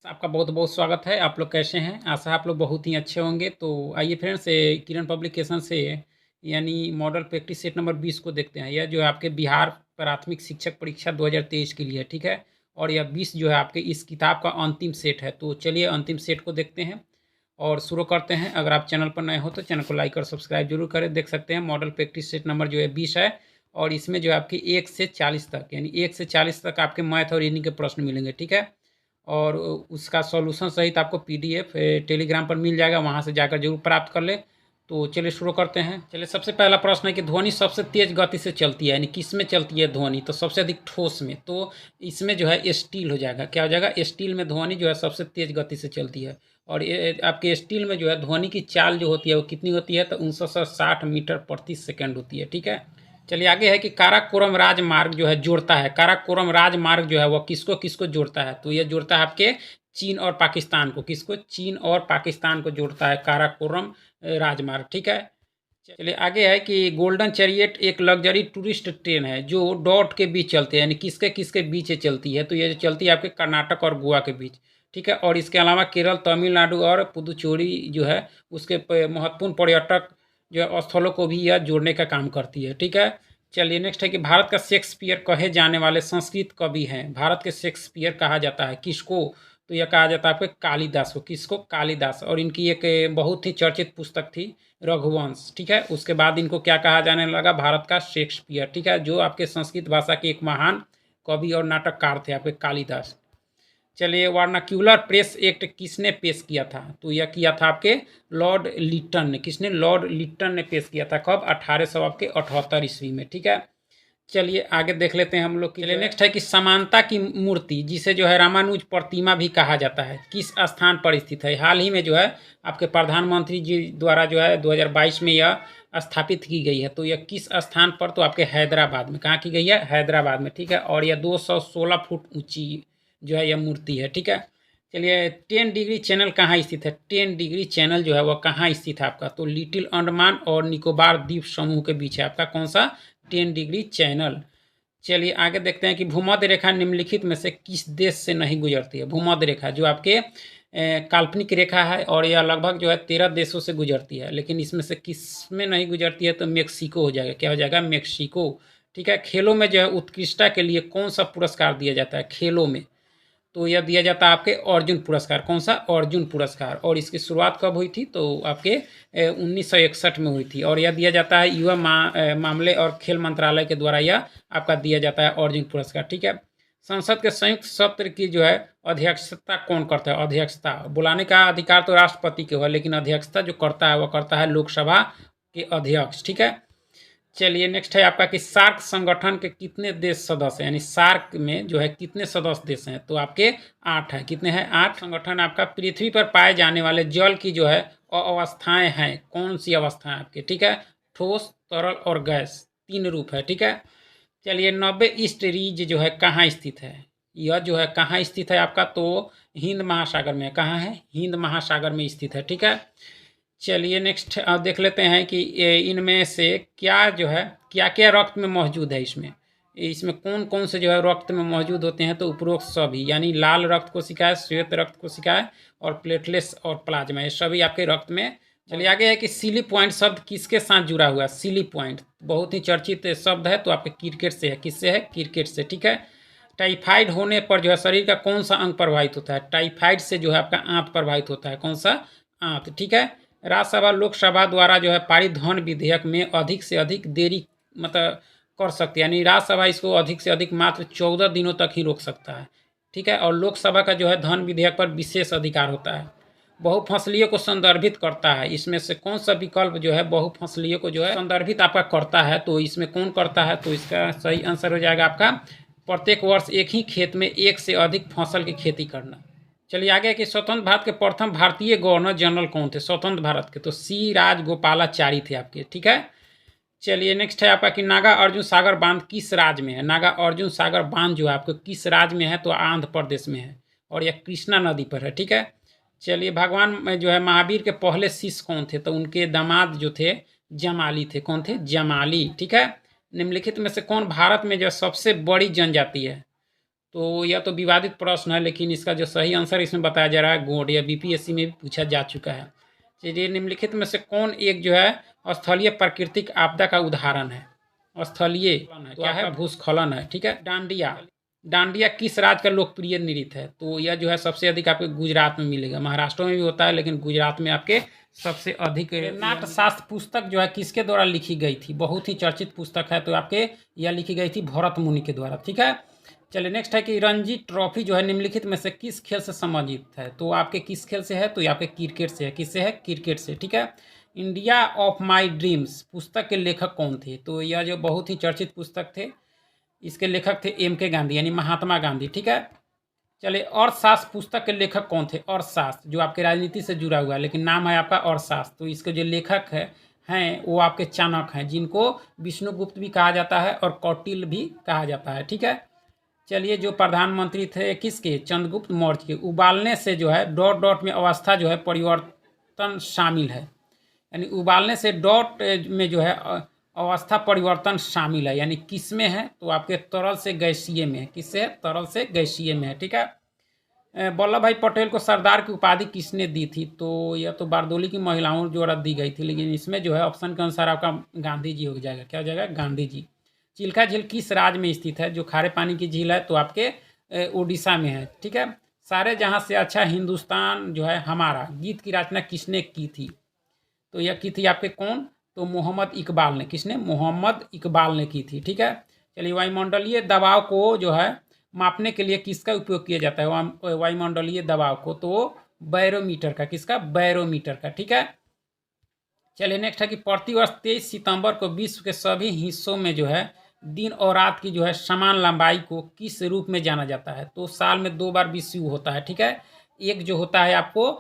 आपका बहुत बहुत स्वागत है। आप लोग कैसे हैं? आशा है आप लोग बहुत ही अच्छे होंगे। तो आइए फ्रेंड्स, किरण पब्लिकेशन से यानी मॉडल प्रैक्टिस सेट नंबर 20 को देखते हैं। यह जो है आपके बिहार प्राथमिक शिक्षक परीक्षा 2023 के लिए है, ठीक है। और यह 20 जो है आपके इस किताब का अंतिम सेट है। तो चलिए अंतिम सेट को देखते हैं और शुरू करते हैं। अगर आप चैनल पर नए हो तो चैनल को लाइक और सब्सक्राइब जरूर करें। देख सकते हैं मॉडल प्रैक्टिस सेट नंबर जो है 20 है। और इसमें जो है आपकी 1 से 40 तक यानी 1 से 40 तक आपके मैथ और रीजनिंग के प्रश्न मिलेंगे, ठीक है। और उसका सॉल्यूशन सहित आपको पीडीएफ टेलीग्राम पर मिल जाएगा, वहाँ से जाकर जरूर प्राप्त कर ले। तो चलिए शुरू करते हैं। चलिए सबसे पहला प्रश्न है कि ध्वनि सबसे तेज गति से चलती है यानी किस में चलती है ध्वनि? तो सबसे अधिक ठोस में। तो इसमें जो है स्टील हो जाएगा। क्या हो जाएगा? स्टील में ध्वनि जो है सबसे तेज गति से चलती है। और ये आपके स्टील में जो है ध्वनि की चाल जो होती है वो कितनी होती है? तो 960 मीटर प्रति सेकंड होती है, ठीक है। चलिए आगे है कि काराकोरम राजमार्ग जो है जोड़ता है। काराकोरम राजमार्ग जो है वो किसको किसको जोड़ता है? तो ये जोड़ता है आपके चीन और पाकिस्तान को। किसको? चीन और पाकिस्तान को जोड़ता है काराकोरम राजमार्ग, ठीक है। चलिए आगे है कि गोल्डन चैरियट एक लग्जरी टूरिस्ट ट्रेन है जो डॉट के बीच चलती है यानी किसके किसके बीच ये चलती है? तो ये जो चलती है आपके कर्नाटक और गोवा के बीच, ठीक है। और इसके अलावा केरल, तमिलनाडु और पुदुचेरी जो है उसके महत्वपूर्ण पर्यटक जो है स्थलों को भी यह जोड़ने का काम करती है, ठीक है। चलिए नेक्स्ट है कि भारत का शेक्सपियर कहे जाने वाले संस्कृत कवि हैं। भारत के शेक्सपियर कहा जाता है किसको? तो यह कहा जाता है आपके कालिदास को। किसको? कालिदास। और इनकी एक बहुत ही चर्चित पुस्तक थी रघुवंश, ठीक है। उसके बाद इनको क्या कहा जाने लगा? भारत का शेक्सपियर, ठीक है। जो आपके संस्कृत भाषा के एक महान कवि और नाटककार थे आपके कालिदास। चलिए वर्नाक्यूलर प्रेस एक्ट किसने पेश किया था? तो यह किया था आपके लॉर्ड लिटन ने। किसने? लॉर्ड लिटन ने पेश किया था। कब? 1878 ईस्वी में, ठीक है। चलिए आगे देख लेते हैं हम लोग। चलिए नेक्स्ट है कि समानता की मूर्ति जिसे जो है रामानुज प्रतिमा भी कहा जाता है किस स्थान पर स्थित है? हाल ही में जो है आपके प्रधानमंत्री जी द्वारा जो है 2022 में यह स्थापित की गई है। तो यह किस स्थान पर? तो आपके हैदराबाद में। कहाँ की गई है? हैदराबाद में, ठीक है। और यह 216 फुट ऊंची जो है यह मूर्ति है, ठीक है। चलिए 10 डिग्री चैनल कहाँ स्थित है? 10 डिग्री चैनल जो है वह कहाँ स्थित है आपका? तो लिटिल अंडमान और निकोबार द्वीप समूह के बीच है आपका कौन सा? 10 डिग्री चैनल। चलिए आगे देखते हैं कि भूमध्य रेखा निम्नलिखित में से किस देश से नहीं गुजरती है? भूमध्य रेखा जो आपके काल्पनिक रेखा है और यह लगभग जो है 13 देशों से गुजरती है, लेकिन इसमें से किस में नहीं गुजरती है? तो मेक्सिको हो जाएगा। क्या हो जाएगा? मेक्सिको, ठीक है। खेलों में जो है उत्कृष्टता के लिए कौन सा पुरस्कार दिया जाता है खेलों में? तो यह दिया जाता है आपके अर्जुन पुरस्कार। कौन सा? अर्जुन पुरस्कार। और इसकी शुरुआत कब हुई थी? तो आपके 1961 में हुई थी। और यह दिया जाता है युवा मामले और खेल मंत्रालय के द्वारा यह आपका दिया जाता है अर्जुन पुरस्कार, ठीक है। संसद के संयुक्त सत्र की जो है अध्यक्षता कौन करता है? अध्यक्षता बुलाने का अधिकार तो राष्ट्रपति के हो, लेकिन अध्यक्षता जो करता है वह करता है लोकसभा के अध्यक्ष, ठीक है। चलिए नेक्स्ट है आपका कि सार्क संगठन के कितने देश सदस्य हैं? यानी सार्क में जो है कितने सदस्य देश हैं? तो आपके 8 हैं। कितने हैं? 8। संगठन आपका पृथ्वी पर पाए जाने वाले जल की जो है अवस्थाएं हैं। कौन सी अवस्थाएं आपके? ठीक है। ठोस, तरल और गैस, 3 रूप है, ठीक है। चलिए 90 ईस्ट रीज जो है कहाँ स्थित है? यह जो है कहाँ स्थित है आपका? तो हिंद महासागर में। कहाँ है? हिंद महासागर में स्थित है, ठीक है। चलिए नेक्स्ट देख लेते हैं कि इनमें से क्या जो है क्या क्या रक्त में मौजूद है? इसमें इसमें कौन कौन से जो है रक्त में मौजूद होते हैं? तो उपरोक्त सभी यानी लाल रक्त कोशिकाएं, श्वेत रक्त कोशिकाएं और प्लेटलेट्स और प्लाज्मा, ये सभी आपके रक्त में। चलिए आगे है कि सिली पॉइंट शब्द किसके साथ जुड़ा हुआ है? सिली पॉइंट बहुत ही चर्चित शब्द है। तो आपके क्रिकेट से है। किससे है? क्रिकेट से, ठीक है। टाइफाइड होने पर जो है शरीर का कौन सा अंग प्रभावित होता है? टाइफाइड से जो है आपका आंत प्रभावित होता है। कौन सा? आंत, ठीक है। राज्यसभा लोकसभा द्वारा जो है पारित धन विधेयक में अधिक से अधिक देरी मतलब कर सकती है, यानी राज्यसभा इसको अधिक से अधिक मात्र 14 दिनों तक ही रोक सकता है, ठीक है। और लोकसभा का जो है धन विधेयक पर विशेष अधिकार होता है। बहुफसलीय को संदर्भित करता है। इसमें से कौन सा विकल्प जो है बहुफसलीय को जो है संदर्भित आपका करता है? तो इसमें कौन करता है? तो इसका सही आंसर हो जाएगा आपका प्रत्येक वर्ष एक ही खेत में एक से अधिक फसल की खेती करना। चलिए आगे कि स्वतंत्र भारत के प्रथम भारतीय गवर्नर जनरल कौन थे? स्वतंत्र भारत के तो सी राजगोपालाचारी थे आपके, ठीक है। चलिए नेक्स्ट है आपका कि नागा अर्जुन सागर बांध किस राज्य में है? नागा अर्जुन सागर बांध जो है आपको किस राज्य में है? तो आंध्र प्रदेश में है और यह कृष्णा नदी पर है, ठीक है। चलिए भगवान में जो है महावीर के पहले शिष्य कौन थे? तो उनके दामाद जो थे जमाली थे। कौन थे? जमाली, ठीक है। निम्नलिखित में से कौन भारत में जो सबसे बड़ी जनजाति है? तो यह तो विवादित प्रश्न है, लेकिन इसका जो सही आंसर इसमें बताया जा रहा है गोंड। यह बीपीएससी में भी पूछा जा चुका है। चलिए, निम्नलिखित में से कौन एक जो है स्थलीय प्राकृतिक आपदा का उदाहरण है? स्थलीय क्या है? भूस्खलन है। ठीक है। डांडिया, डांडिया किस राज्य का लोकप्रिय नृत्य है? तो यह जो है सबसे अधिक आपके गुजरात में मिलेगा। महाराष्ट्र में भी होता है, लेकिन गुजरात में आपके सबसे अधिक। नाट्यशास्त्र पुस्तक जो है किसके द्वारा लिखी गई थी? बहुत ही चर्चित पुस्तक है, तो आपके यह लिखी गई थी भरत मुनि के द्वारा। ठीक है। चलिए, नेक्स्ट है कि रणजी ट्रॉफी जो है निम्नलिखित में से किस खेल से संबंधित है? तो आपके किस खेल से है? तो ये आपके क्रिकेट से है। किससे है? क्रिकेट से। ठीक है। इंडिया ऑफ माई ड्रीम्स पुस्तक के लेखक कौन थे? तो यह जो बहुत ही चर्चित पुस्तक थे, इसके लेखक थे एम.के. गांधी, यानी महात्मा गांधी। ठीक है। चलिए, अर्थशास्त्र पुस्तक के लेखक कौन थे? अर्थशास्त्र जो आपके राजनीति से जुड़ा हुआ है, लेकिन नाम है आपका अर्थशास्त्र। तो इसके जो लेखक हैं वो आपके चाणक्य हैं, जिनको विष्णुगुप्त भी कहा जाता है और कौटिल्य भी कहा जाता है। ठीक है। चलिए, जो प्रधानमंत्री थे किसके? चंद्रगुप्त मौर्य के। उबालने से जो है डॉट डॉट में अवस्था जो है परिवर्तन शामिल है, यानी उबालने से डॉट में जो है अवस्था परिवर्तन शामिल है, यानी किस में है? तो आपके तरल से गैसीय में है। किससे है? तरल से गैसीय में है। ठीक है। वल्लभ भाई पटेल को सरदार की उपाधि किसने दी थी? तो यह तो बारदोली की महिलाओं द्वारा दी गई थी, लेकिन इसमें जो है ऑप्शन के अनुसार आपका गांधी जी हो जाएगा। क्या हो जाएगा? गांधी जी। चिल्का झील किस राज्य में स्थित है? जो खारे पानी की झील है, तो आपके उड़ीसा में है। ठीक है। सारे जहां से अच्छा हिंदुस्तान जो है हमारा गीत की रचना किसने की थी? तो यह की थी आपके कौन? तो मोहम्मद इकबाल ने। किसने? मोहम्मद इकबाल ने की थी। ठीक है। चलिए, वायुमंडलीय दबाव को जो है मापने के लिए किसका उपयोग किया जाता है? वायुमंडलीय दबाव को तो बैरोमीटर का। किसका? बैरोमीटर का। ठीक है। चलिए, नेक्स्ट है कि प्रतिवर्ष 23 सितंबर को विश्व के सभी हिस्सों में जो है दिन और रात की जो है समान लंबाई को किस रूप में जाना जाता है? तो साल में 2 बार विश्व होता है। ठीक है। एक जो होता है आपको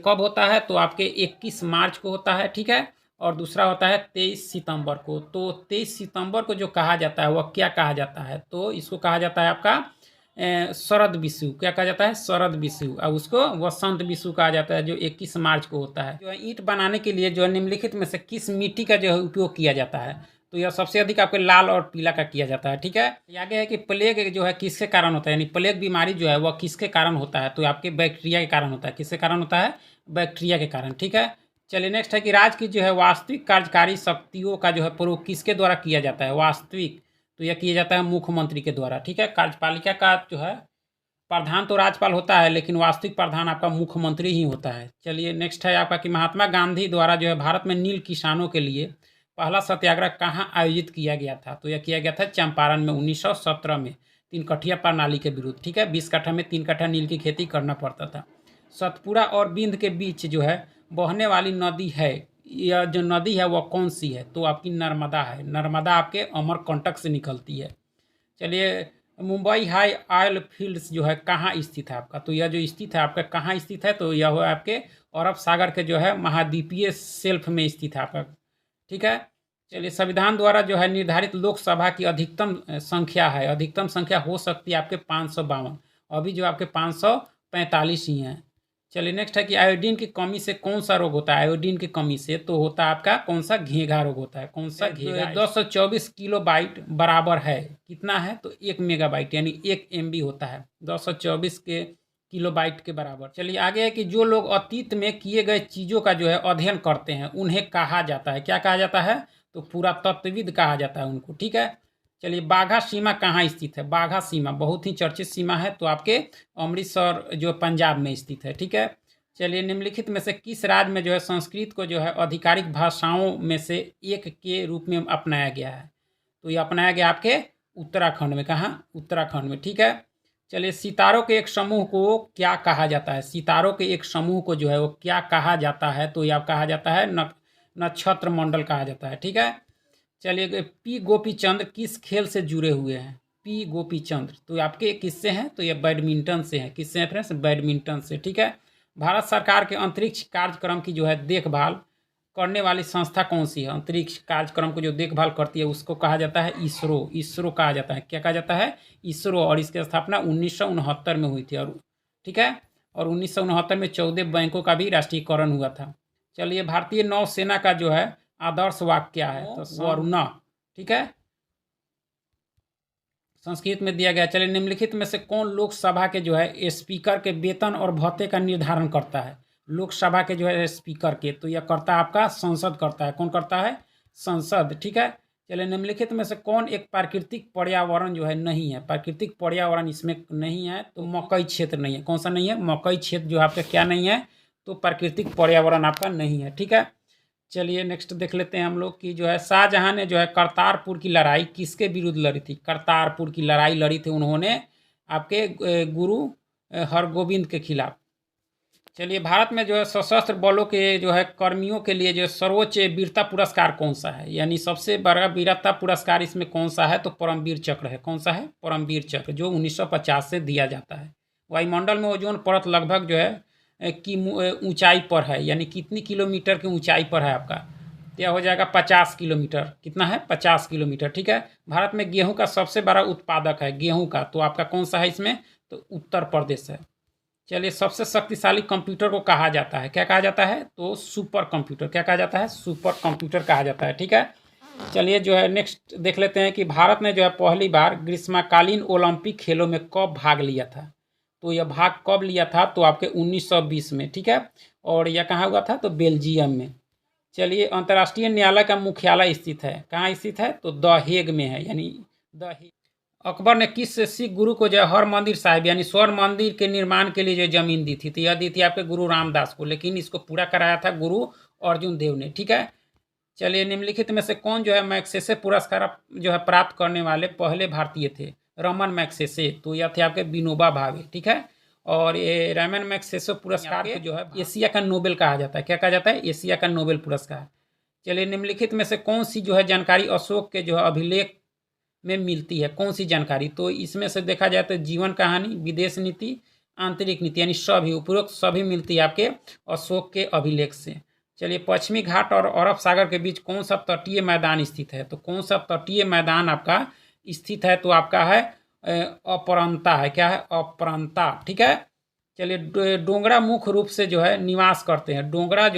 कब होता है? तो आपके 21 मार्च को होता है। ठीक है। और दूसरा होता है 23 सितंबर को। तो 23 सितंबर को जो कहा जाता है वह क्या कहा जाता है? तो इसको कहा जाता है आपका शरद विषु। क्या कहा जाता है? शरद विषु। और उसको वसंत विषु कहा जाता है, जो 21 मार्च को होता है। जो है ईंट बनाने के लिए जो है निम्नलिखित में से किस मिट्टी का जो है उपयोग किया जाता है? तो यह सबसे अधिक आपके लाल और पीला का किया जाता है। ठीक है। आगे है कि प्लेग जो है किसके कारण होता है? यानी प्लेग बीमारी जो है वह किसके कारण होता है? तो आपके बैक्टीरिया के कारण होता है। किसके कारण होता है? बैक्टीरिया के कारण। ठीक है। चलिए, नेक्स्ट है कि राज्य की जो है वास्तविक कार्यकारी शक्तियों का जो है प्रयोग किसके द्वारा किया जाता है? वास्तविक, तो यह किया जाता है मुख्यमंत्री के द्वारा। ठीक है। कार्यपालिका का जो है प्रधान तो राज्यपाल होता है, लेकिन वास्तविक प्रधान आपका मुख्यमंत्री ही होता है। चलिए, नेक्स्ट है आपका कि महात्मा गांधी द्वारा जो है भारत में नील किसानों के लिए पहला सत्याग्रह कहाँ आयोजित किया गया था? तो यह किया गया था चंपारण में 1917 में, 3 कठिया प्रणाली के विरुद्ध। ठीक है। 20 कट्ठा में 3 कट्ठा नील की खेती करना पड़ता था। सतपुरा और बिंद के बीच जो है बहने वाली नदी है, यह जो नदी है वह कौन सी है? तो आपकी नर्मदा है। नर्मदा आपके अमरकंटक से निकलती है। चलिए, मुंबई हाई ऑयल फील्ड्स जो है कहाँ स्थित है आपका? तो यह जो स्थित है आपका कहाँ स्थित है? तो यह है आपके अरब सागर के जो है महाद्वीपीय शेल्फ में स्थित है आपका। ठीक है। चलिए, संविधान द्वारा जो है निर्धारित लोकसभा की अधिकतम संख्या है, अधिकतम संख्या हो सकती है आपके 552। अभी जो आपके 545 ही हैं। चलिए, नेक्स्ट है कि आयोडीन की कमी से कौन सा रोग होता है? आयोडीन की कमी से तो होता है आपका कौन सा? घेघा रोग होता है। कौन सा? घेघा। 224 किलोबाइट बराबर है कितना है? तो 1 मेगाबाइट, यानी 1 MB होता है। 224 के किलोबाइट के बराबर। चलिए, आगे है कि जो लोग अतीत में किए गए चीज़ों का जो है अध्ययन करते हैं उन्हें कहा जाता है। क्या कहा जाता है? तो पुरातत्वविद कहा जाता है उनको। ठीक है। चलिए, बाघा सीमा कहाँ स्थित है? बाघा सीमा बहुत ही चर्चित सीमा है, तो आपके अमृतसर जो पंजाब में स्थित है। ठीक है। चलिए, निम्नलिखित में से किस राज्य में जो है संस्कृत को जो है आधिकारिक भाषाओं में से एक के रूप में अपनाया गया है? तो ये अपनाया गया आपके उत्तराखंड में। कहाँ? उत्तराखंड में। ठीक है। चलिए, सितारों के एक समूह को क्या कहा जाता है? सितारों के एक समूह को जो है वो क्या कहा जाता है? तो यह कहा जाता है नक्षत्र मंडल कहा जाता है। ठीक है। चलिए, पी गोपीचंद किस खेल से जुड़े हुए हैं? पी गोपीचंद तो आपके किससे हैं? तो ये बैडमिंटन से हैं। किससे हैं फ्रेंड्स? बैडमिंटन से। ठीक है। भारत सरकार के अंतरिक्ष कार्यक्रम की जो है देखभाल करने वाली संस्था कौन सी है? अंतरिक्ष कार्यक्रम को जो देखभाल करती है उसको कहा जाता है इसरो। इसरो कहा जाता है। क्या कहा जाता है? इसरो। और इसकी स्थापना 1969 में हुई थी। और ठीक है। और 1969 में 14 बैंकों का भी राष्ट्रीयकरण हुआ था। चलिए, भारतीय नौसेना का जो है आदर्श वाक्य क्या है? तो वरुणा। ठीक है। संस्कृत में दिया गया। चलिए, निम्नलिखित में से कौन लोकसभा के जो है स्पीकर के वेतन और भत्ते का निर्धारण करता है? लोकसभा के जो है स्पीकर के, तो यह करता है आपका संसद करता है। कौन करता है? संसद। ठीक है। चलिए, निम्नलिखित में से कौन एक प्राकृतिक पर्यावरण जो है नहीं है? प्राकृतिक पर्यावरण इसमें नहीं है, तो मकई क्षेत्र नहीं है। कौन सा नहीं है? मकई क्षेत्र जो आपका क्या नहीं है? तो प्राकृतिक पर्यावरण आपका नहीं है। ठीक है। चलिए, नेक्स्ट देख लेते हैं हम लोग कि जो है शाहजहां ने जो है करतारपुर की लड़ाई किसके विरुद्ध लड़ी थी? करतारपुर की लड़ाई लड़ी थी उन्होंने आपके गुरु हरगोविंद के खिलाफ। चलिए, भारत में जो है सशस्त्र बलों के जो है कर्मियों के लिए जो सर्वोच्च वीरता पुरस्कार कौन सा है? यानी सबसे बड़ा वीरता पुरस्कार इसमें कौन सा है? तो परमवीर चक्र है। कौन सा है? परमवीर चक्र, जो 1950 से दिया जाता है। वायुमंडल में ओजोन परत लगभग जो है की ऊंचाई पर है, यानी कितनी किलोमीटर की ऊंचाई पर है आपका? यह हो जाएगा 50 किलोमीटर। कितना है? 50 किलोमीटर। ठीक है। भारत में गेहूं का सबसे बड़ा उत्पादक है गेहूं का, तो आपका कौन सा है इसमें? तो उत्तर प्रदेश है। चलिए, सबसे शक्तिशाली कंप्यूटर को कहा जाता है, क्या कहा जाता है? तो सुपर कंप्यूटर। क्या कहा जाता है? सुपर कंप्यूटर कहा जाता है। ठीक है। चलिए, जो है नेक्स्ट देख लेते हैं कि भारत ने जो है पहली बार ग्रीष्मकालीन ओलंपिक खेलों में कब भाग लिया था? तो यह भाग कब लिया था? तो आपके 1920 में। ठीक है। और यह कहाँ हुआ था? तो बेल्जियम में। चलिए, अंतर्राष्ट्रीय न्यायालय का मुख्यालय स्थित है, कहाँ स्थित है? तो द हेग में है, यानी द हेग। अकबर ने किस सिख गुरु को जो है हर मंदिर साहिब यानी स्वर्ण मंदिर के निर्माण के लिए जो जमीन दी थी? तो यह दी थी आपके गुरु रामदास को, लेकिन इसको पूरा कराया था गुरु अर्जुन देव ने। ठीक है। चलिए, निम्नलिखित में से कौन जो है मैग्सेसे पुरस्कार जो है प्राप्त करने वाले पहले भारतीय थे? रमन मैग्सेसे। तो यह थे आपके विनोबा भावे। ठीक है। और ये रमन मैग्सेसे पुरस्कार को जो है एशिया का नोबेल कहा जाता है। क्या कहा जाता है? एशिया का नोबेल पुरस्कार। चलिए, निम्नलिखित में से कौन सी जो है जानकारी अशोक के जो है अभिलेख में मिलती है? कौन सी जानकारी? तो इसमें से देखा जाए तो जीवन कहानी, विदेश नीति, आंतरिक नीति, यानी सभी उपरोक्त सभी मिलती है आपके अशोक के अभिलेख से। चलिए, पश्चिमी घाट और अरब सागर के बीच कौन सा तटीय मैदान स्थित है? तो कौन सा तटीय मैदान आपका स्थित है? तो आपका है अपरंता है। क्या है? अपरंता। ठीक है। चलिए, डोंगरा मुख्य रूप से जो है निवास करते हैं। डोंगरा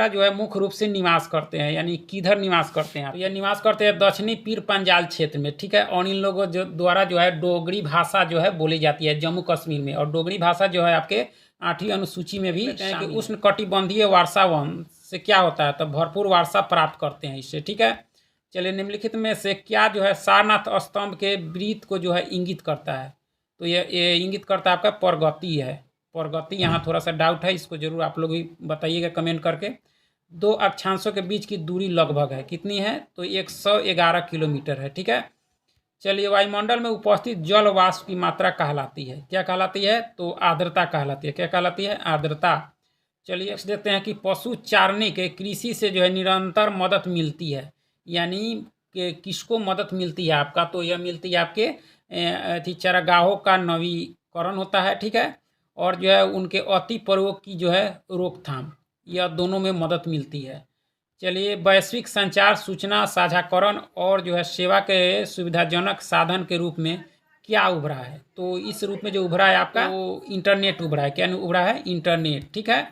जो है मुख्य रूप से निवास करते हैं, यानी किधर निवास करते हैं? तो यह निवास करते हैं दक्षिणी पीर पंजाल क्षेत्र में। ठीक है। और इन लोगों जो द्वारा जो है डोगरी भाषा जो है बोली जाती है जम्मू कश्मीर में, और डोगरी भाषा जो है आपके 8वीं अनुसूची में भी कि उष्ण कटिबंधीय वर्षा वन से क्या होता है? तो भरपूर वर्षा प्राप्त करते हैं इससे। ठीक है। चलिए, निम्नलिखित में से क्या जो है सारनाथ स्तंभ के वृत्त को जो है इंगित करता है? तो ये इंगित करता है आपका प्रगति है। प्रगति, यहाँ थोड़ा सा डाउट है, इसको जरूर आप लोग भी बताइएगा कमेंट करके। दो अक्षांशों के बीच की दूरी लगभग है, कितनी है? तो 111 किलोमीटर है। ठीक है। चलिए, वायुमंडल में उपस्थित जल वाष्प की मात्रा कहलाती है, क्या कहलाती है? तो आर्द्रता कहलाती है। क्या कहलाती है? आर्द्रता। चलिए, देखते हैं कि पशु चारने के कृषि से जो है निरंतर मदद मिलती है, यानी कि किसको मदद मिलती है आपका? तो यह मिलती है आपके चारागाहों का नवीकरण होता है। ठीक है। और जो है उनके अति प्रयोग की जो है रोकथाम, यह दोनों में मदद मिलती है। चलिए, वैश्विक संचार, सूचना साझाकरण और जो है सेवा के सुविधाजनक साधन के रूप में क्या उभरा है? तो इस रूप में जो उभरा है आपका तो इंटरनेट उभरा है। क्या उभरा है? इंटरनेट। ठीक है।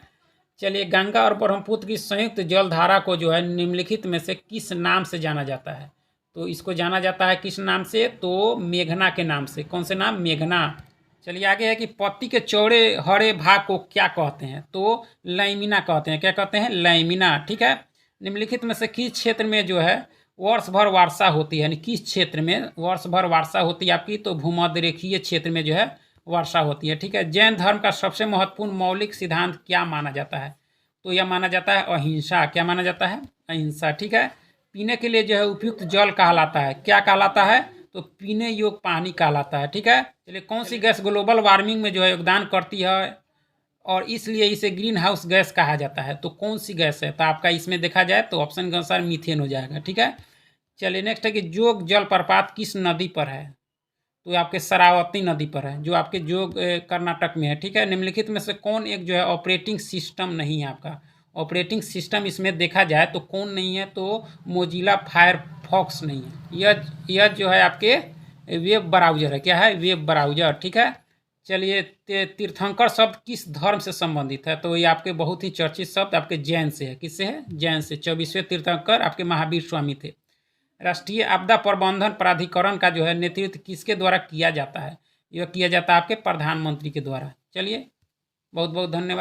चलिए, गंगा और ब्रह्मपुत्र की संयुक्त जलधारा को जो है निम्नलिखित में से किस नाम से जाना जाता है? तो इसको जाना जाता है किस नाम से? तो मेघना के नाम से। कौन से नाम? मेघना। चलिए, आगे है कि पत्ती के चौड़े हरे भाग को क्या कहते हैं? तो लैमिना कहते हैं। क्या कहते हैं? लैमिना। ठीक है। निम्नलिखित में से किस क्षेत्र में जो है वर्ष भर वर्षा होती है? यानी किस क्षेत्र में वर्ष भर वर्षा होती है आपकी? तो भूमध्य रेखीय क्षेत्र में जो है वर्षा होती है। ठीक है। जैन धर्म का सबसे महत्वपूर्ण मौलिक सिद्धांत क्या माना जाता है? तो यह माना जाता है अहिंसा। क्या माना जाता है? अहिंसा। ठीक है। पीने के लिए जो है उपयुक्त जल कहलाता है, क्या कहलाता है? तो पीने योग्य पानी कहलाता है। ठीक है। चलिए, कौन सी गैस ग्लोबल वार्मिंग में जो है योगदान करती है और इसलिए इसे ग्रीन हाउस गैस कहा जाता है? तो कौन सी गैस है? तो आपका इसमें देखा जाए तो ऑप्शन के अनुसार मीथेन हो जाएगा। ठीक है। चलिए, नेक्स्ट है कि जोग जलप्रपात किस नदी पर है? तो आपके शरावती नदी पर है, जो आपके जोग कर्नाटक में है। ठीक है। निम्नलिखित में से कौन एक जो है ऑपरेटिंग सिस्टम नहीं है आपका? ऑपरेटिंग सिस्टम इसमें देखा जाए तो कौन नहीं है? तो मोजिला फायरफॉक्स नहीं है। यह जो है आपके वेब ब्राउजर है। क्या है? Web browser. ठीक है। चलिए, तीर्थंकर शब्द किस धर्म से संबंधित है? तो ये आपके बहुत ही चर्चित शब्द आपके जैन से है। किससे है? जैन से। 24वें तीर्थंकर आपके महावीर स्वामी थे। राष्ट्रीय आपदा प्रबंधन प्राधिकरण का जो है नेतृत्व किसके द्वारा किया जाता है? यह किया जाता है आपके प्रधानमंत्री के द्वारा। चलिए, बहुत बहुत धन्यवाद।